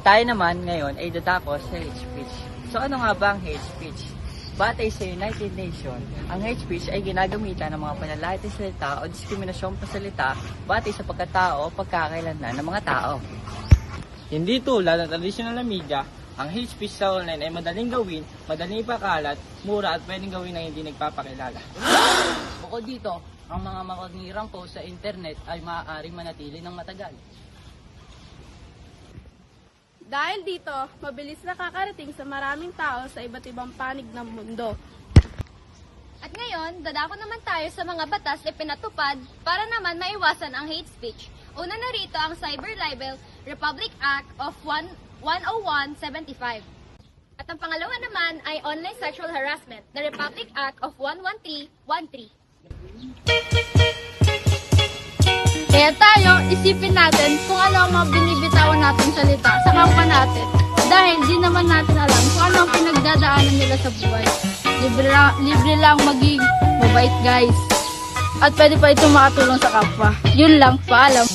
tayo naman ngayon ay dadako sa hate speech. So ano nga ba ang hate speech? Batay sa United Nations, ang hate speech ay ginagamitan ng mga panlalait na salita o diskriminasyong pasalita batay sa pagkatao o pagkakailanlan ng mga tao. Hindi tulad ng traditional na media, ang hate speech sa online ay madaling gawin, madaling ipakalat, mura at pwedeng gawin na hindi nagpapakilala. Bukod dito, ang mga makagirang post sa internet ay maaaring manatili ng matagal. Dahil dito, mabilis nakakarating sa maraming tao sa iba't ibang panig ng mundo. At ngayon, dadako naman tayo sa mga batas na pinatupad para naman maiwasan ang hate speech. Una na rito ang Cyber Libel Republic Act of 10175. At ang pangalawa naman ay Online Sexual Harassment, the Republic Act of 11313. Kaya tayo, isipin natin kung ano ang mga binibitawan natin salita sa kapwa natin. Dahil di naman natin alam kung ano ang pinagdadaanan nila sa buhay. Libre lang maging mabait, guys. At pwede pa ito makatulong sa kapwa. Yun lang, paalam.